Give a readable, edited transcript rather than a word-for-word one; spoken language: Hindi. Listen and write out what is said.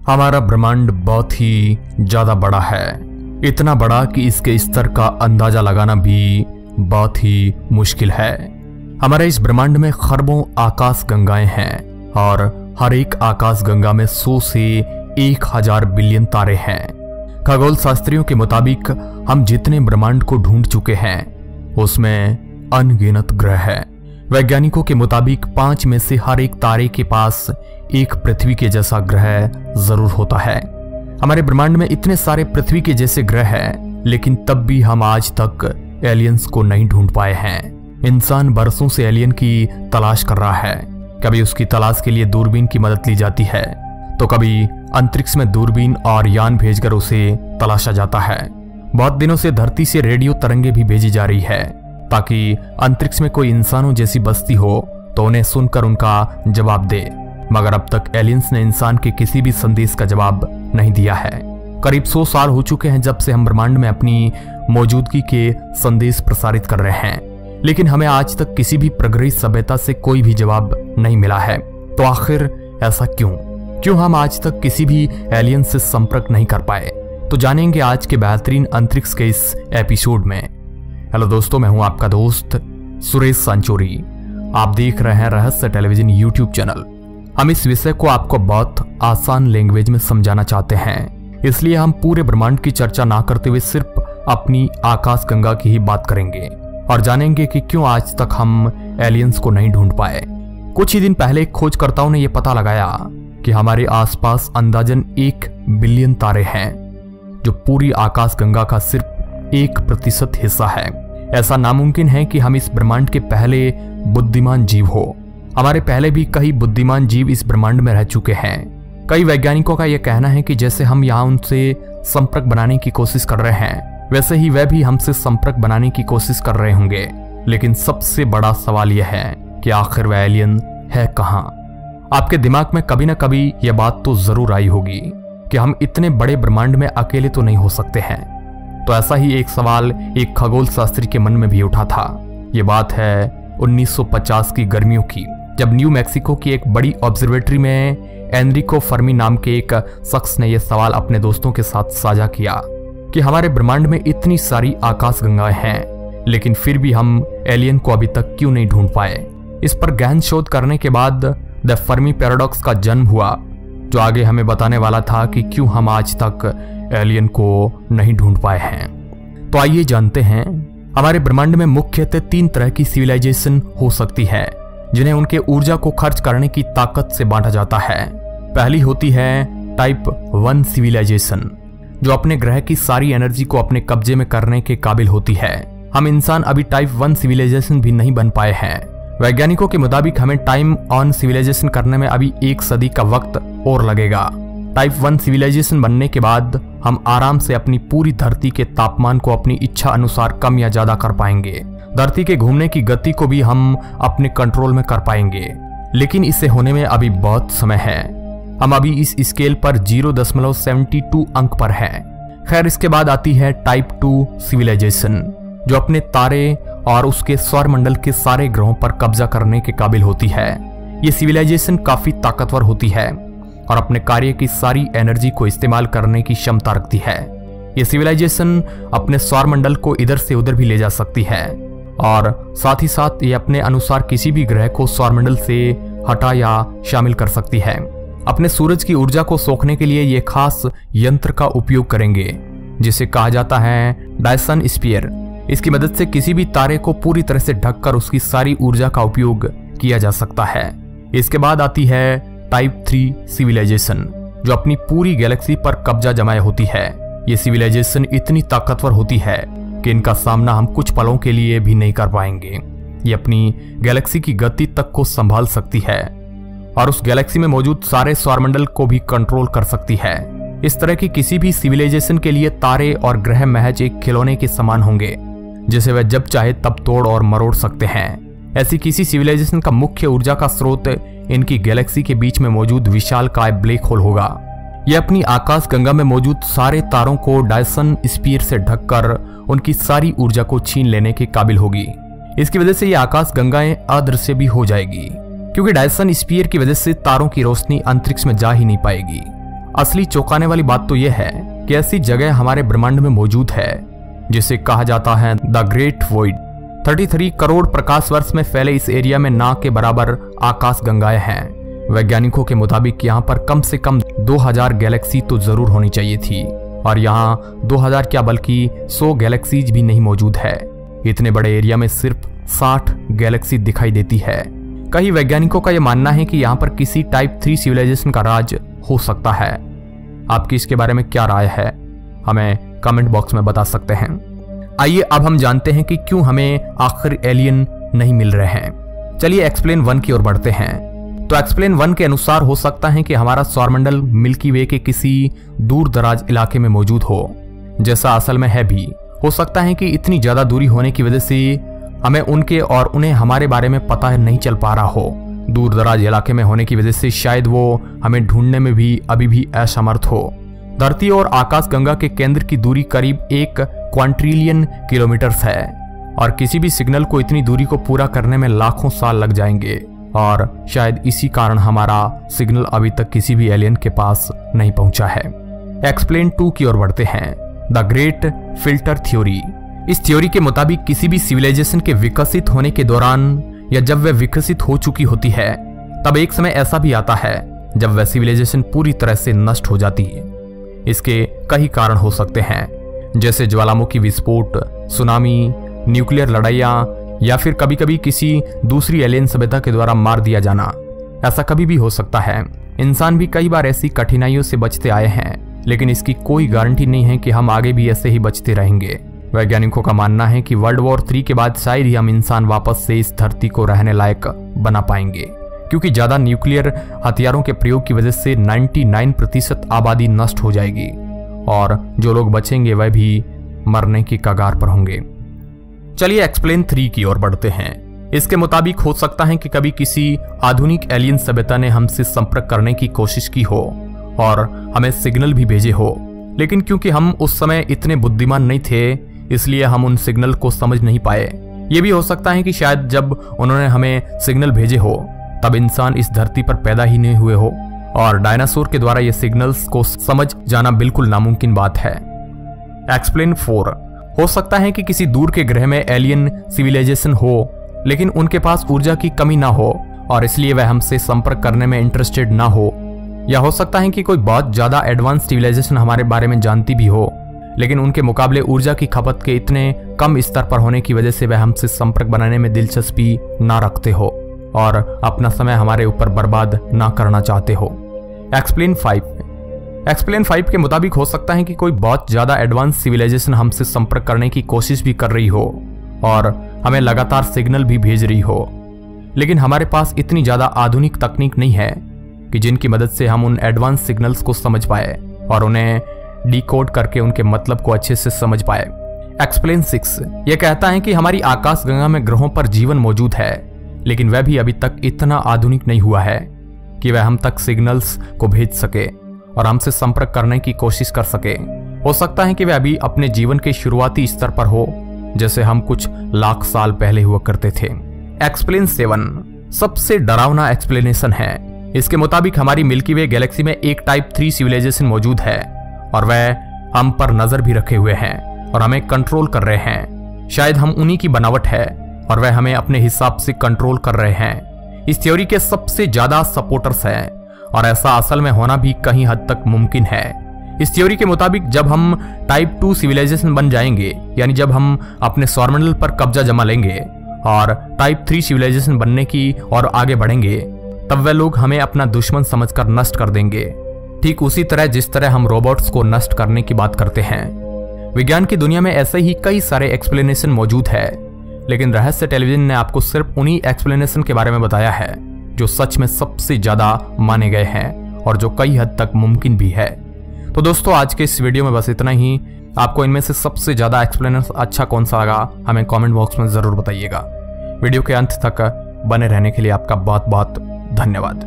हमारा ब्रह्मांड बहुत ही ज्यादा बड़ा है, इतना बड़ा कि इसके स्तर का अंदाजा लगाना भी बहुत ही मुश्किल है। हमारे इस ब्रह्मांड में खरबों आकाश गंगाएं हैं और हर एक आकाश गंगा में 100 से 1000 बिलियन तारे हैं। खगोल शास्त्रियों के मुताबिक हम जितने ब्रह्मांड को ढूंढ चुके हैं उसमें अनगिनत ग्रह हैं। वैज्ञानिकों के मुताबिक 5 में से हर एक तारे के पास एक पृथ्वी के जैसा ग्रह जरूर होता है। हमारे ब्रह्मांड में इतने सारे पृथ्वी के जैसे ग्रह हैं, लेकिन तब भी हम आज तक एलियंस को नहीं ढूंढ पाए हैं। इंसान बरसों से एलियन की तलाश कर रहा है। कभी उसकी तलाश के लिए दूरबीन की मदद ली जाती है, तो कभी अंतरिक्ष में दूरबीन और यान भेजकर उसे तलाशा जाता है। बहुत दिनों से धरती से रेडियो तरंगे भी भेजी जा रही है ताकि अंतरिक्ष में कोई इंसानों जैसी बस्ती हो तो उन्हें सुनकर उनका जवाब दे, मगर अब तक एलियंस ने इंसान के किसी भी संदेश का जवाब नहीं दिया है। करीब 100 साल हो चुके हैं जब से हम ब्रह्मांड में अपनी मौजूदगी के संदेश प्रसारित कर रहे हैं, लेकिन हमें आज तक किसी भी प्रगति सभ्यता से कोई भी जवाब नहीं मिला है। तो आखिर ऐसा क्यों हम आज तक किसी भी एलियन से संपर्क नहीं कर पाए? तो जानेंगे आज के बेहतरीन अंतरिक्ष के इस एपिसोड में। हेलो दोस्तों, मैं हूं आपका दोस्त सुरेश सांचोरी। आप देख रहे हैं रहस्य टेलीविजन यूट्यूब चैनल। हम इस विषय को आपको बहुत आसान लैंग्वेज में समझाना चाहते हैं, इसलिए हम पूरे ब्रह्मांड की चर्चा ना करते हुए सिर्फ अपनी आकाश गंगा की ही बात करेंगे और जानेंगे कि क्यों आज तक हम एलियंस को नहीं ढूंढ पाए। कुछ ही दिन पहले खोजकर्ताओं ने यह पता लगाया कि हमारे आसपास अंदाजन 1 बिलियन तारे हैं, जो पूरी आकाश गंगा का सिर्फ 1% हिस्सा है। ऐसा नामुमकिन है कि हम इस ब्रह्मांड के पहले बुद्धिमान जीव हो। हमारे पहले भी कई बुद्धिमान जीव इस ब्रह्मांड में रह चुके हैं। कई वैज्ञानिकों का यह कहना है कि जैसे हम यहाँ उनसे संपर्क बनाने की कोशिश कर रहे हैं, वैसे ही वह भी हमसे संपर्क बनाने की कोशिश कर रहे होंगे। लेकिन सबसे बड़ा सवाल यह है कि आखिर वह एलियन है कहाँ? आपके दिमाग में कभी ना कभी यह बात तो जरूर आई होगी कि हम इतने बड़े ब्रह्मांड में अकेले तो नहीं हो सकते हैं। तो ऐसा ही एक सवाल एक खगोल शास्त्री के मन में भी उठा था। ये बात है 1950 की गर्मियों की, जब न्यू मैक्सिको की एक बड़ी ऑब्जर्वेटरी में एनरिको फर्मी नाम के एक शख्स ने यह सवाल अपने दोस्तों के साथ साझा किया कि हमारे ब्रह्मांड में इतनी सारी आकाश गंगाएं हैं, लेकिन फिर भी हम एलियन को अभी तक क्यों नहीं ढूंढ पाए। इस पर गहन शोध करने के बाद द फर्मी पैराडॉक्स का जन्म हुआ, जो आगे हमें बताने वाला था कि क्यों हम आज तक एलियन को नहीं ढूंढ पाए हैं। तो आइए जानते हैं। हमारे ब्रह्मांड में मुख्यतः 3 तरह की सिविलाइजेशन हो सकती है, जिन्हें उनके ऊर्जा को खर्च करने की ताकत से बांटा जाता है। पहली होती है टाइप 1 सिविलाइजेशन, जो अपने ग्रह की सारी एनर्जी को अपने कब्जे में करने के काबिल होती है। हम इंसान अभी टाइप 1 सिविलाइजेशन भी नहीं बन पाए हैं। वैज्ञानिकों के मुताबिक हमें टाइम ऑन सिविलाइजेशन करने में अभी 1 सदी का वक्त और लगेगा। टाइप 1 सिविलाइजेशन बनने के बाद हम आराम से अपनी पूरी धरती के तापमान को अपनी इच्छा अनुसार कम या ज्यादा कर पाएंगे। धरती के घूमने की गति को भी हम अपने कंट्रोल में कर पाएंगे, लेकिन इसे होने में अभी बहुत समय है। हम अभी इस स्केल पर 0.72 अंक पर हैं। खैर, इसके बाद आती है टाइप 2 सिविलाइजेशन, जो अपने तारे और उसके सौरमंडल के सारे ग्रहों पर कब्जा करने के काबिल होती है। ये सिविलाइजेशन काफी ताकतवर होती है और अपने कार्य की सारी एनर्जी को इस्तेमाल करने की क्षमता रखती है। ये सिविलाइजेशन अपने सौरमंडल को इधर से उधर भी ले जा सकती है और साथ ही साथ ये अपने अनुसार किसी भी ग्रह को सौरमंडल से हटा या शामिल कर सकती है। अपने सूरज की ऊर्जा को सोखने के लिए ये खास यंत्र का उपयोग करेंगे, जिसे कहा जाता है डायसन स्फीयर। इसकी मदद से किसी भी तारे को पूरी तरह से ढककर उसकी सारी ऊर्जा का उपयोग किया जा सकता है। इसके बाद आती है टाइप 3 सिविलाइजेशन, जो अपनी पूरी गैलेक्सी पर कब्जा जमाए होती है। ये सिविलाइजेशन इतनी ताकतवर होती है कि इनका सामना हम कुछ पलों के लिए भी नहीं कर पाएंगे। ये अपनी गैलेक्सी की गति तक को संभाल सकती है और उस गैलेक्सी में मौजूद सारे सौरमंडल को भी कंट्रोल कर सकती है। इस तरह की किसी भी सिविलाइजेशन के लिए तारे और ग्रह महज एक खिलौने के समान होंगे, जिसे वह जब चाहे तब तोड़ और मरोड़ सकते हैं। ऐसी किसी सिविलाइजेशन का मुख्य ऊर्जा का स्रोत इनकी गैलेक्सी के बीच में मौजूद विशालकाय ब्लैक होल होगा। यह अपनी आकाश गंगा में मौजूद सारे तारों को डायसन स्फीयर से ढककर उनकी सारी ऊर्जा को छीन लेने के काबिल होगी। इसकी वजह से ये आकाश गंगाएं अदृश्य भी हो जाएगी, क्योंकि डायसन स्फीयर की वजह से तारों की रोशनी अंतरिक्ष में जा ही नहीं पाएगी। असली चौंकाने वाली बात तो यह है कि ऐसी जगह हमारे ब्रह्मांड में मौजूद है जिसे कहा जाता है द ग्रेट वॉइड। 33 करोड़ प्रकाश वर्ष में फैले इस एरिया में ना के बराबर आकाश गंगाएं हैं। वैज्ञानिकों के मुताबिक यहाँ पर कम से कम 2000 गैलेक्सी तो जरूर होनी चाहिए थी, और यहाँ 2000 क्या बल्कि 100 गैलेक्सीज भी नहीं मौजूद है। इतने बड़े एरिया में सिर्फ 60 गैलेक्सी दिखाई देती है। कई वैज्ञानिकों का यह मानना है कि यहाँ पर किसी टाइप 3 सिविलाइजेशन का राज हो सकता है। आपकी इसके बारे में क्या राय है, हमें कमेंट बॉक्स में बता सकते हैं। आइए अब हम जानते हैं कि क्यों हमें आखिर एलियन नहीं मिल रहे हैं। चलिए एक्सप्लेन 1 की ओर बढ़ते हैं। तो एक्सप्लेन 1 के अनुसार हो सकता है कि हमारा सौरमंडल मिल्की वे के किसी दूर दराज इलाके में मौजूद हो, जैसा असल में है भी। हो सकता है कि इतनी ज्यादा दूरी होने की वजह से हमें उनके और उन्हें हमारे बारे में पता नहीं चल पा रहा हो। दूर दराज इलाके में होने की वजह से शायद वो हमें ढूंढने में भी अभी भी असमर्थ हो। धरती और आकाशगंगा के केंद्र की दूरी करीब 1 क्वांट्रिलियन किलोमीटर्स है, और किसी भी सिग्नल को इतनी दूरी को पूरा करने में लाखों साल लग जाएंगे, और शायद इसी कारण हमारा सिग्नल अभी तक किसी भी एलियन के पास नहीं पहुंचा है। एक्सप्लेन 2 की ओर बढ़ते हैं। The great filter theory. इस थ्योरी के मुताबिक किसी भी सिविलाइजेशन के विकसित होने के दौरान या जब वह विकसित हो चुकी होती है, तब एक समय ऐसा भी आता है जब वह सिविलाइजेशन पूरी तरह से नष्ट हो जाती है। इसके कई कारण हो सकते हैं, जैसे ज्वालामुखी विस्फोट, सुनामी, न्यूक्लियर लड़ाइयाँ, या फिर कभी कभी किसी दूसरी एलियन सभ्यता के द्वारा मार दिया जाना। ऐसा कभी भी हो सकता है। इंसान भी कई बार ऐसी कठिनाइयों से बचते आए हैं, लेकिन इसकी कोई गारंटी नहीं है कि हम आगे भी ऐसे ही बचते रहेंगे। वैज्ञानिकों का मानना है कि वर्ल्ड वॉर 3 के बाद शायद ही हम इंसान वापस से इस धरती को रहने लायक बना पाएंगे, क्योंकि ज्यादा न्यूक्लियर हथियारों के प्रयोग की वजह से 99% आबादी नष्ट हो जाएगी, और जो लोग बचेंगे वह भी मरने की कगार पर होंगे। चलिए एक्सप्लेन 3 की ओर बढ़ते हैं। इसके मुताबिक हो सकता है कि कभी किसी आधुनिक एलियन सभ्यता ने हमसे संपर्क करने की कोशिश की हो और हमें सिग्नल भी भेजे हो, लेकिन क्योंकि हम उस समय इतने बुद्धिमान नहीं थे, इसलिए हम उन सिग्नल को समझ नहीं पाए। यह भी हो सकता है कि शायद जब उन्होंने हमें सिग्नल भेजे हो तब इंसान इस धरती पर पैदा ही नहीं हुए हो, और डायनासोर के द्वारा ये सिग्नल्स को समझ जाना बिल्कुल नामुमकिन बात है। एक्सप्लेन 4। हो सकता है कि किसी दूर के ग्रह में एलियन सिविलाइजेशन हो, लेकिन उनके पास ऊर्जा की कमी ना हो और इसलिए वह हमसे संपर्क करने में इंटरेस्टेड ना हो। या हो सकता है कि कोई बहुत ज्यादा एडवांस सिविलाइजेशन हमारे बारे में जानती भी हो, लेकिन उनके मुकाबले ऊर्जा की खपत के इतने कम स्तर पर होने की वजह से वह हमसे संपर्क बनाने में दिलचस्पी ना रखते हो और अपना समय हमारे ऊपर बर्बाद ना करना चाहते हो। एक्सप्लेन 5। एक्सप्लेन 5 के मुताबिक हो सकता है कि कोई बहुत ज्यादा एडवांस सिविलाइजेशन हमसे संपर्क करने की कोशिश भी कर रही हो और हमें लगातार सिग्नल भी भेज रही हो, लेकिन हमारे पास इतनी ज्यादा आधुनिक तकनीक नहीं है कि जिनकी मदद से हम उन एडवांस सिग्नल्स को समझ पाए और उन्हें डिकोड करके उनके मतलब को अच्छे से समझ पाए। एक्सप्लेन 6 यह कहता है कि हमारी आकाशगंगा में ग्रहों पर जीवन मौजूद है, लेकिन वह भी अभी तक इतना आधुनिक नहीं हुआ है कि वह हम तक सिग्नल्स को भेज सके और हमसे संपर्क करने की कोशिश कर सके। हो सकता है कि वह अभी अपने जीवन के शुरुआती स्तर पर हो, जैसे हम कुछ लाख साल पहले हुआ करते थे। एक्सप्लेन 7 सबसे डरावना एक्सप्लेनेशन है। इसके मुताबिक हमारी मिल्की वे गैलेक्सी में एक टाइप 3 सिविलाइजेशन मौजूद है और वह हम पर नजर भी रखे हुए हैं और हमें कंट्रोल कर रहे हैं। शायद हम उन्हीं की बनावट है और वह हमें अपने हिसाब से कंट्रोल कर रहे हैं। इस थ्योरी के सबसे ज्यादा सपोर्टर्स हैं और ऐसा असल में होना भी कहीं हद तक मुमकिन है। इस थ्योरी के मुताबिक जब हम टाइप 2 सिविलाइजेशन बन जाएंगे, यानी जब हम अपने सौरमंडल पर कब्जा जमा लेंगे और टाइप 3 सिविलाइजेशन बनने की और आगे बढ़ेंगे, तब वे लोग हमें अपना दुश्मन समझकर नष्ट कर देंगे, ठीक उसी तरह जिस तरह हम रोबोट्स को नष्ट करने की बात करते हैं। विज्ञान की दुनिया में ऐसे ही कई सारे एक्सप्लेनेशन मौजूद है, लेकिन रहस्य टेलीविजन ने आपको सिर्फ उन्हीं एक्सप्लेनेशन के बारे में बताया है जो सच में सबसे ज्यादा माने गए हैं और जो कई हद तक मुमकिन भी है। तो दोस्तों आज के इस वीडियो में बस इतना ही। आपको इनमें से सबसे ज्यादा एक्सप्लेनेशन अच्छा कौन सा लगा हमें कमेंट बॉक्स में जरूर बताइएगा। वीडियो के अंत तक बने रहने के लिए आपका बहुत बहुत धन्यवाद।